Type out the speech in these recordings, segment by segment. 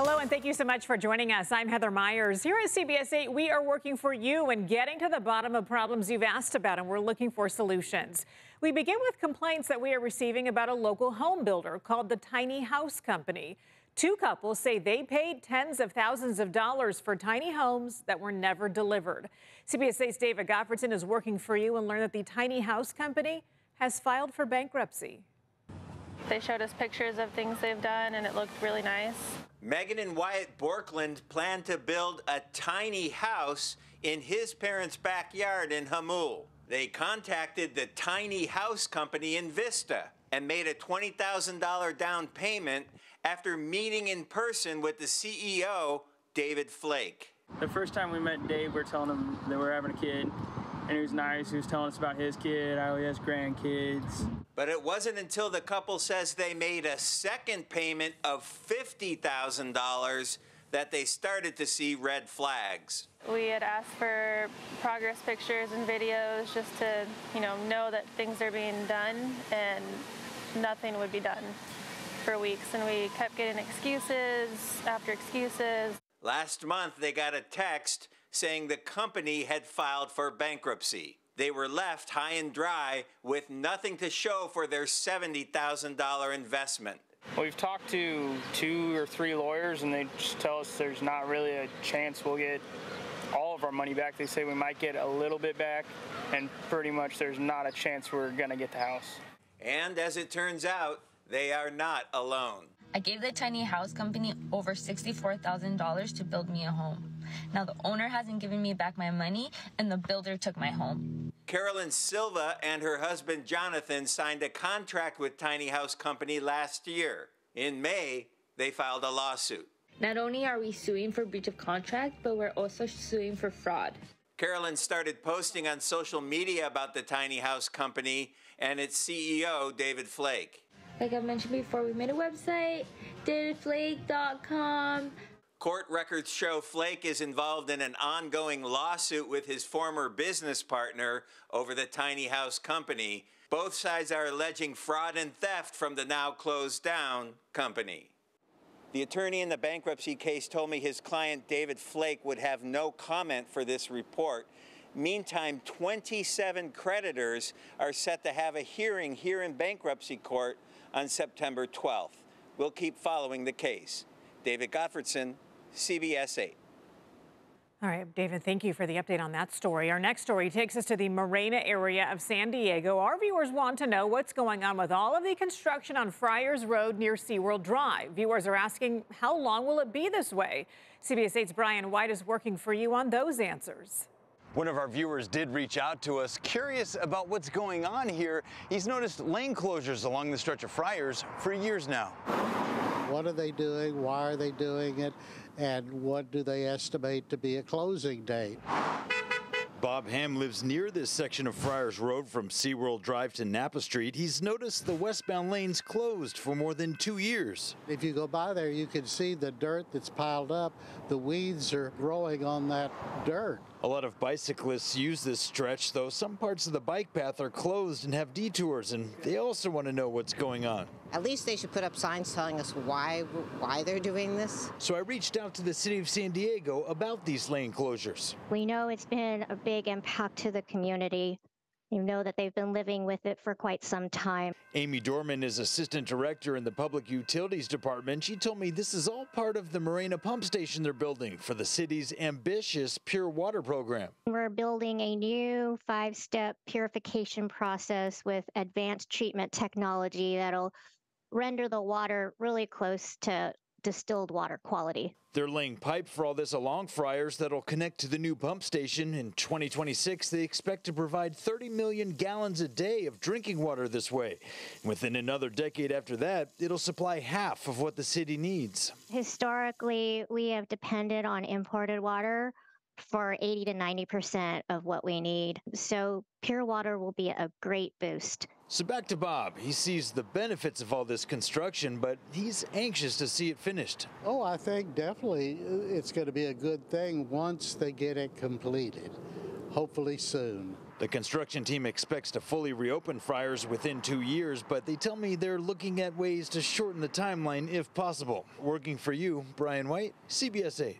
Hello, and thank you so much for joining us. I'm Heather Myers. Here at CBS 8, we are working for you and getting to the bottom of problems you've asked about, and we're looking for solutions. We begin with complaints that we are receiving about a local home builder called the Tiny House Company. Two couples say they paid tens of thousands of dollars for tiny homes that were never delivered. CBS 8's David Gottfredson is working for you and learned that the Tiny House Company has filed for bankruptcy. They showed us pictures of things they've done, and it looked really nice. Megan and Wyatt Borkland plan to build a tiny house in his parents' backyard in Hamul. They contacted the Tiny House Company in Vista and made a $20,000 down payment after meeting in person with the CEO, David Flake. The first time we met Dave, we were telling him that we're having a kid, and he was nice. He was telling us about his kid, how he has grandkids. But it wasn't until the couple says they made a second payment of $50,000 that they started to see red flags. We had asked for progress pictures and videos just to, know that things are being done, and nothing would be done for weeks. And we kept getting excuses after excuses. Last month, they got a text saying the company had filed for bankruptcy. They were left high and dry with nothing to show for their $70,000 investment. We've talked to 2 or 3 lawyers, and they just tell us there's not really a chance we'll get all of our money back. They say we might get a little bit back, and pretty much there's not a chance we're going to get the house. And as it turns out, they are not alone. I gave the Tiny House Company over $64,000 to build me a home. Now the owner hasn't given me back my money, and the builder took my home. Carolyn Silva and her husband Jonathan signed a contract with Tiny House Company last year. In May, they filed a lawsuit. Not only are we suing for breach of contract, but we're also suing for fraud. Carolyn started posting on social media about the Tiny House Company and its CEO, David Flake. Like I mentioned before, we made a website, davidflake.com. Court records show Flake is involved in an ongoing lawsuit with his former business partner over the Tiny House Company. Both sides are alleging fraud and theft from the now closed down company. The attorney in the bankruptcy case told me his client David Flake would have no comment for this report. Meantime, 27 creditors are set to have a hearing here in bankruptcy court on September 12th. We'll keep following the case. David Gottfredson, CBS 8. All right, David, thank you for the update on that story. Our next story takes us to the Marina area of San Diego. Our viewers want to know what's going on with all of the construction on Friars Road near SeaWorld Drive. Viewers are asking, how long will it be this way? CBS 8's Brian White is working for you on those answers. One of our viewers did reach out to us, curious about what's going on here. He's noticed lane closures along the stretch of Friars for years now. What are they doing? Why are they doing it? And what do they estimate to be a closing date? Bob Ham lives near this section of Friars Road from SeaWorld Drive to Napa Street. He's noticed the westbound lanes closed for more than 2 years. If you go by there, you can see the dirt that's piled up. The weeds are growing on that dirt. A lot of bicyclists use this stretch, though some parts of the bike path are closed and have detours, and they also want to know what's going on. At least they should put up signs telling us why they're doing this. So I reached out to the city of San Diego about these lane closures. We know it's been a big impact to the community. You know that they've been living with it for quite some time. Amy Dorman is assistant director in the Public Utilities Department. She told me this is all part of the Marina pump station they're building for the city's ambitious pure water program. We're building a new 5-step purification process with advanced treatment technology that'll render the water really close to distilled water quality. They're laying pipe for all this along Friars that'll connect to the new pump station. In 2026, they expect to provide 30 million gallons a day of drinking water this way. Within another decade after that, it'll supply half of what the city needs. Historically, we have depended on imported water for 80 to 90% of what we need. So pure water will be a great boost. So back to Bob. He sees the benefits of all this construction, but he's anxious to see it finished. Oh, I think definitely it's going to be a good thing once they get it completed, hopefully soon. The construction team expects to fully reopen Friars within 2 years, but they tell me they're looking at ways to shorten the timeline if possible. Working for you, Brian White, CBS 8.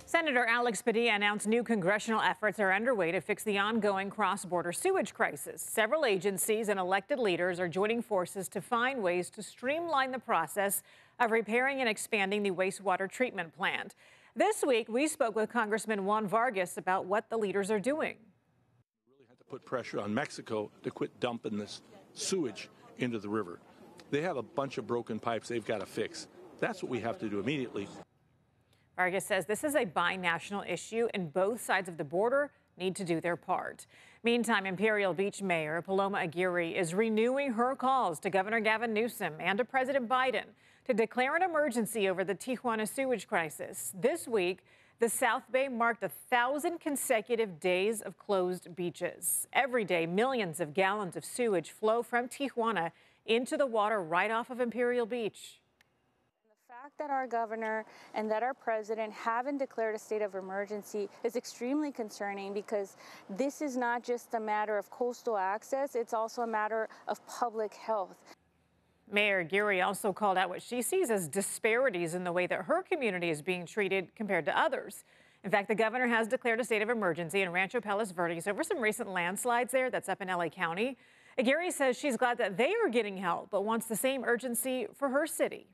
Senator Alex Padilla announced new congressional efforts are underway to fix the ongoing cross-border sewage crisis. Several agencies and elected leaders are joining forces to find ways to streamline the process of repairing and expanding the wastewater treatment plant. This week, we spoke with Congressman Juan Vargas about what the leaders are doing. We really had to put pressure on Mexico to quit dumping this sewage into the river. They have a bunch of broken pipes they've got to fix. That's what we have to do immediately. Vargas says this is a binational issue and both sides of the border need to do their part. Meantime, Imperial Beach Mayor Paloma Aguirre is renewing her calls to Governor Gavin Newsom and to President Biden to declare an emergency over the Tijuana sewage crisis. This week, the South Bay marked 1,000 consecutive days of closed beaches. Every day, millions of gallons of sewage flow from Tijuana into the water right off of Imperial Beach. The fact that our governor and that our president haven't declared a state of emergency is extremely concerning, because this is not just a matter of coastal access, it's also a matter of public health. Mayor Aguirre also called out what she sees as disparities in the way that her community is being treated compared to others. In fact, the governor has declared a state of emergency in Rancho Palos Verdes over some recent landslides there. That's up in LA County. Aguirre says she's glad that they are getting help, but wants the same urgency for her city.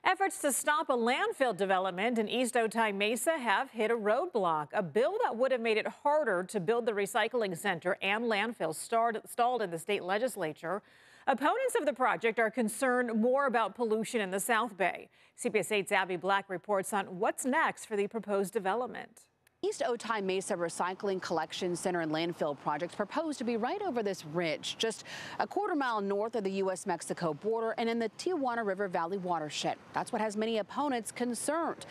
Efforts to stop a landfill development in East Otay Mesa have hit a roadblock. A bill that would have made it harder to build the recycling center and landfill stalled in the state legislature. Opponents of the project are concerned more about pollution in the South Bay. CBS 8's Abby Black reports on what's next for the proposed development. East Otay Mesa Recycling Collection Center and Landfill projects proposed to be right over this ridge, just a quarter-mile north of the U.S.-Mexico border and in the Tijuana River Valley watershed. That's what has many opponents concerned.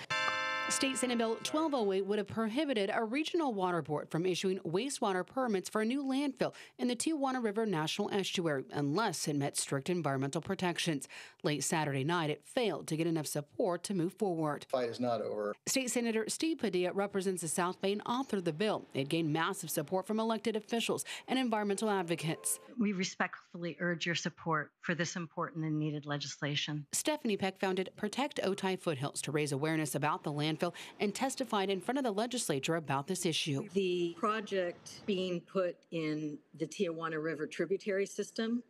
State Senate Bill 1208 would have prohibited a regional water board from issuing wastewater permits for a new landfill in the Tijuana River National Estuary unless it met strict environmental protections. Late Saturday night, it failed to get enough support to move forward. The fight is not over. State Senator Steve Padilla represents the South Bay and authored the bill. It gained massive support from elected officials and environmental advocates. We respectfully urge your support for this important and needed legislation. Stephanie Peck founded Protect Otay Foothills to raise awareness about the landfill and testified in front of the legislature about this issue. The project being put in the Tijuana River tributary system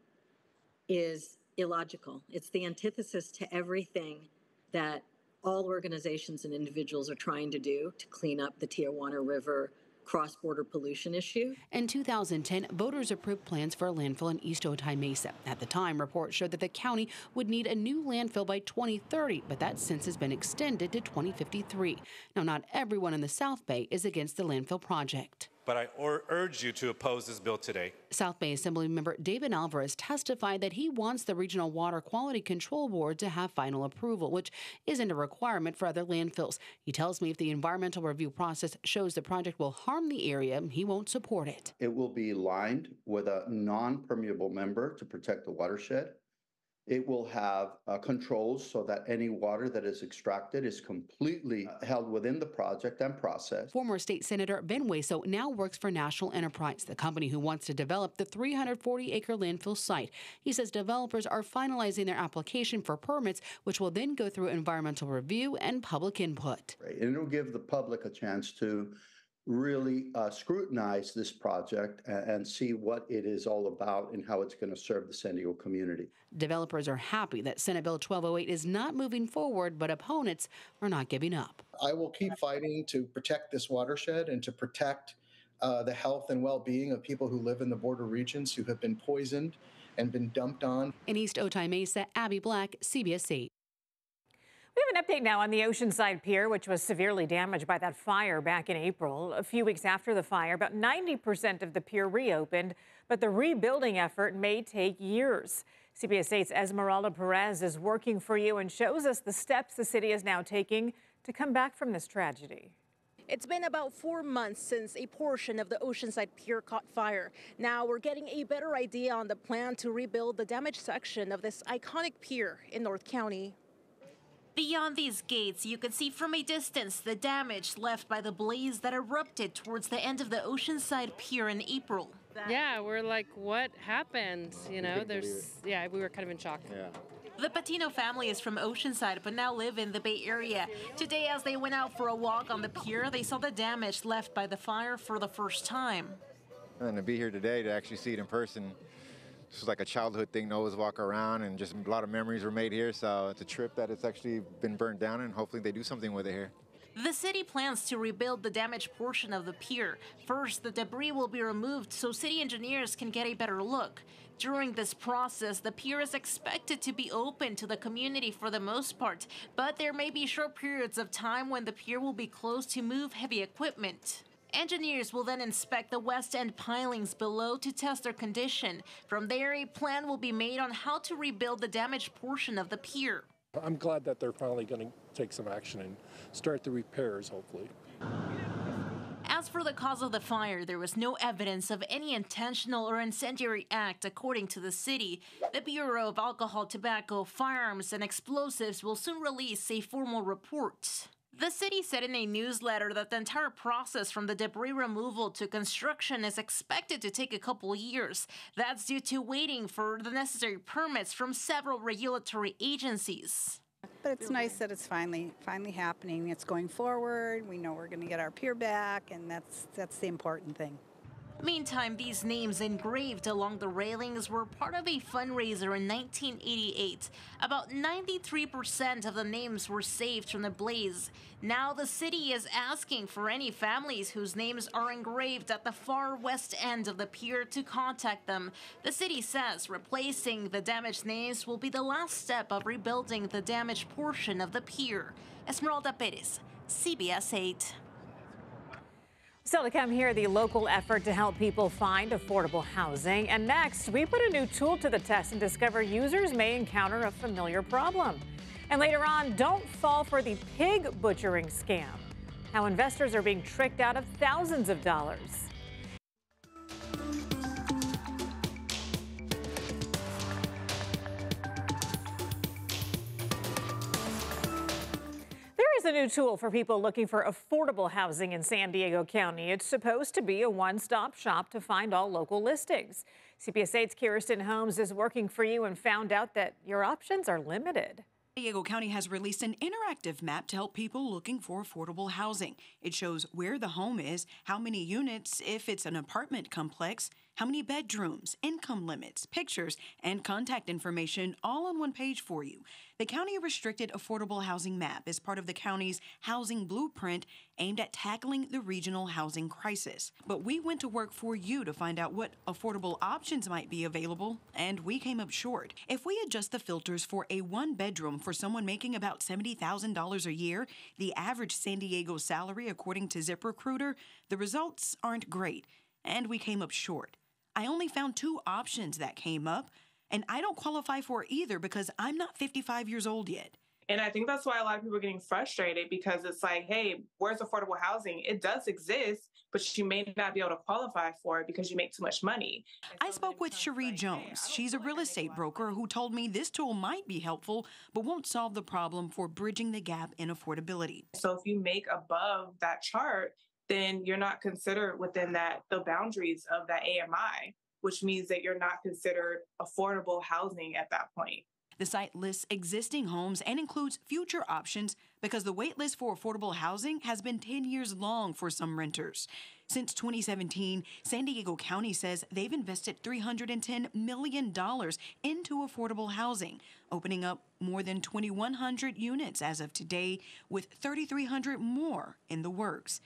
is illogical. It's the antithesis to everything that all organizations and individuals are trying to do to clean up the Tijuana River cross-border pollution issue. In 2010, voters approved plans for a landfill in East Otay Mesa. At the time, reports showed that the county would need a new landfill by 2030, but that since has been extended to 2053. Now, not everyone in the South Bay is against the landfill project. But I urge you to oppose this bill today. South Bay Assemblymember David Alvarez testified that he wants the Regional Water Quality Control Board to have final approval, which isn't a requirement for other landfills. He tells me if the environmental review process shows the project will harm the area, he won't support it. It will be lined with a non-permeable member to protect the watershed. It will have controls so that any water that is extracted is completely held within the project and process. Former State Senator Ben Hueso now works for National Enterprise, the company who wants to develop the 340-acre landfill site. He says developers are finalizing their application for permits, which will then go through environmental review and public input. And it will give the public a chance to really scrutinize this project and see what it is all about and how it's going to serve the San Diego community. Developers are happy that Senate Bill 1208 is not moving forward, but opponents are not giving up. I will keep fighting to protect this watershed and to protect the health and well-being of people who live in the border regions who have been poisoned and been dumped on. In East Otay Mesa, Abby Black, CBS 8. We have an update now on the Oceanside Pier, which was severely damaged by that fire back in April. A few weeks after the fire, about 90% of the pier reopened, but the rebuilding effort may take years. CBS 8's Esmeralda Perez is working for you and shows us the steps the city is now taking to come back from this tragedy. It's been about 4 months since a portion of the Oceanside Pier caught fire. Now we're getting a better idea on the plan to rebuild the damaged section of this iconic pier in North County. Beyond these gates, you can see from a distance the damage left by the blaze that erupted towards the end of the Oceanside Pier in April. Yeah, we're like, what happened? You know, we were kind of in shock. Yeah. The Patino family is from Oceanside but now live in the Bay Area. Today, as they went out for a walk on the pier, they saw the damage left by the fire for the first time. And to be here today to actually see it in person, this was like a childhood thing to always walk around, and just a lot of memories were made here. So it's a trip that it's actually been burned down, and hopefully they do something with it here. The city plans to rebuild the damaged portion of the pier. First, the debris will be removed so city engineers can get a better look. During this process, the pier is expected to be open to the community for the most part, but there may be short periods of time when the pier will be closed to move heavy equipment. Engineers will then inspect the west end pilings below to test their condition. From there, a plan will be made on how to rebuild the damaged portion of the pier. I'm glad that they're finally going to take some action and start the repairs, hopefully. As for the cause of the fire, there was no evidence of any intentional or incendiary act, according to the city. The Bureau of Alcohol, Tobacco, Firearms, and Explosives will soon release a formal report. The city said in a newsletter that the entire process from the debris removal to construction is expected to take a couple years. That's due to waiting for the necessary permits from several regulatory agencies. But it's nice that it's finally happening. It's going forward. We know we're going to get our pier back, and that's the important thing. Meantime, these names engraved along the railings were part of a fundraiser in 1988. About 93% of the names were saved from the blaze. Now the city is asking for any families whose names are engraved at the far west end of the pier to contact them. The city says replacing the damaged names will be the last step of rebuilding the damaged portion of the pier. Esmeralda Perez, CBS 8. Still to come here, the local effort to help people find affordable housing. And next, we put a new tool to the test and discover users may encounter a familiar problem. And later on, don't fall for the pig butchering scam. How investors are being tricked out of thousands of dollars. There's a new tool for people looking for affordable housing in San Diego County. It's supposed to be a one-stop shop to find all local listings. CBS 8's Kirsten Holmes is working for you and found out that your options are limited. San Diego County has released an interactive map to help people looking for affordable housing. It shows where the home is, how many units, if it's an apartment complex, how many bedrooms, income limits, pictures, and contact information all on one page for you. The County Restricted Affordable Housing Map is part of the county's housing blueprint aimed at tackling the regional housing crisis. But we went to work for you to find out what affordable options might be available, and we came up short. If we adjust the filters for a one-bedroom for someone making about $70,000 a year, the average San Diego salary according to ZipRecruiter, the results aren't great, and we came up short. I only found 2 options that came up, and I don't qualify for either because I'm not 55 years old yet. And I think that's why a lot of people are getting frustrated, because it's like, hey, where's affordable housing? It does exist, but you may not be able to qualify for it because you make too much money. I spoke with Cherie Jones. She's a real estate broker who told me this tool might be helpful, but won't solve the problem for bridging the gap in affordability. So if you make above that chart, then you're not considered within the boundaries of that AMI, which means that you're not considered affordable housing at that point. The site lists existing homes and includes future options because the wait list for affordable housing has been 10 years long for some renters. Since 2017, San Diego County says they've invested $310 million into affordable housing, opening up more than 2,100 units as of today, with 3,300 more in the works.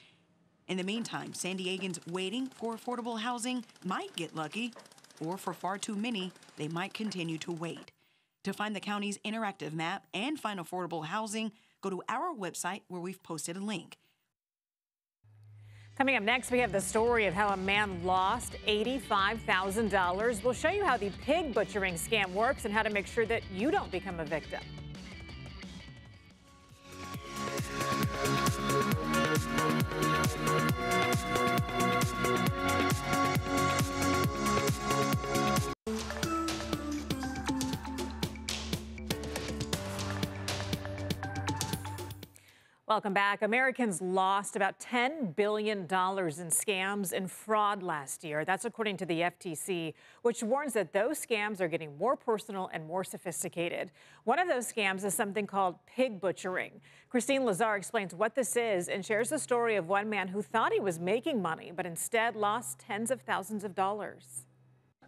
In the meantime, San Diegans waiting for affordable housing might get lucky, or for far too many, they might continue to wait. To find the county's interactive map and find affordable housing, go to our website where we've posted a link. Coming up next, we have the story of how a man lost $85,000. We'll show you how the pig butchering scam works and how to make sure that you don't become a victim. Welcome back. Americans lost about $10 billion in scams and fraud last year. That's according to the FTC, which warns that those scams are getting more personal and more sophisticated. One of those scams is something called pig butchering. Christine Lazar explains what this is and shares the story of one man who thought he was making money, but instead lost tens of thousands of dollars.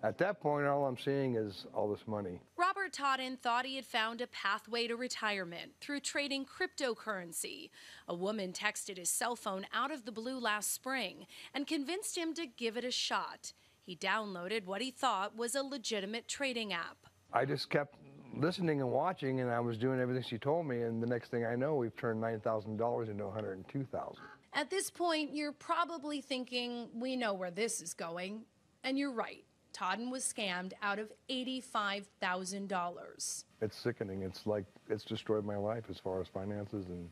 At that point, all I'm seeing is all this money. Robert Totten thought he had found a pathway to retirement through trading cryptocurrency. A woman texted his cell phone out of the blue last spring and convinced him to give it a shot. He downloaded what he thought was a legitimate trading app. I just kept listening and watching, and I was doing everything she told me, and the next thing I know, we've turned $9,000 into $102,000. At this point, you're probably thinking, we know where this is going. And you're right. Totten was scammed out of $85,000. It's sickening. It's destroyed my life as far as finances and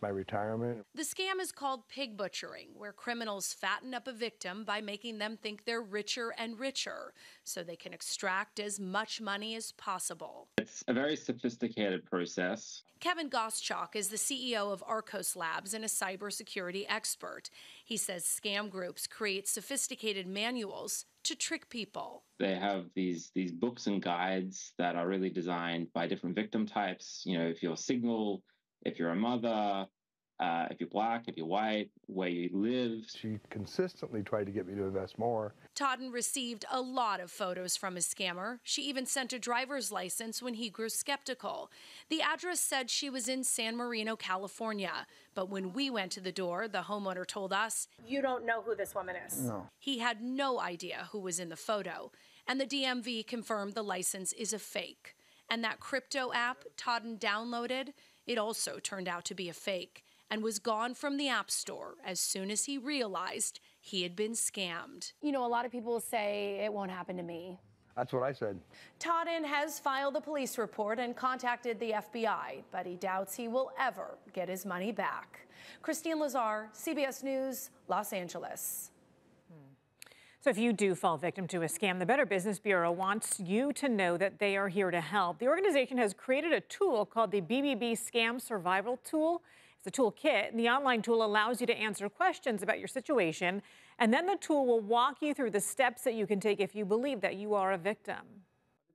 my retirement. The scam is called pig butchering, where criminals fatten up a victim by making them think they're richer and richer so they can extract as much money as possible. It's a very sophisticated process. Kevin Goschalk is the CEO of Arcos Labs and a cybersecurity expert. He says scam groups create sophisticated manuals to trick people. They have these books and guides that are really designed by different victim types. You know, if you're single, if you're a mother, if you're black, if you're white, where you live. She consistently tried to get me to invest more. Totten received a lot of photos from his scammer. She even sent a driver's license when he grew skeptical. The address said she was in San Marino, California. But when we went to the door, the homeowner told us, "You don't know who this woman is." No. He had no idea who was in the photo. And the DMV confirmed the license is a fake. And that crypto app Totten downloaded, it also turned out to be a fake and was gone from the App Store as soon as he realized he had been scammed. You know, a lot of people say it won't happen to me. That's what I said. Totten has filed a police report and contacted the FBI, but he doubts he will ever get his money back. Christine Lazar, CBS News, Los Angeles. So if you do fall victim to a scam, the Better Business Bureau wants you to know that they are here to help. The organization has created a tool called the BBB Scam Survival Tool. It's a toolkit, and the online tool allows you to answer questions about your situation, and then the tool will walk you through the steps that you can take if you believe that you are a victim.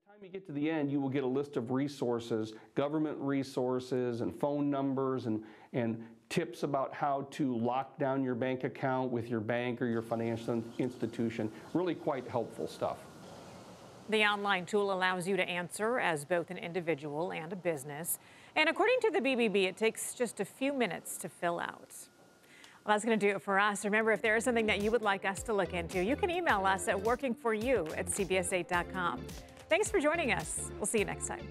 By the time you get to the end, you will get a list of resources, government resources and phone numbers and tips about how to lock down your bank account with your bank or your financial institution. Really quite helpful stuff. The online tool allows you to answer as both an individual and a business. And according to the BBB, it takes just a few minutes to fill out. Well, that's going to do it for us. Remember, if there is something that you would like us to look into, you can email us at workingforyou@cbs8.com. Thanks for joining us. We'll see you next time.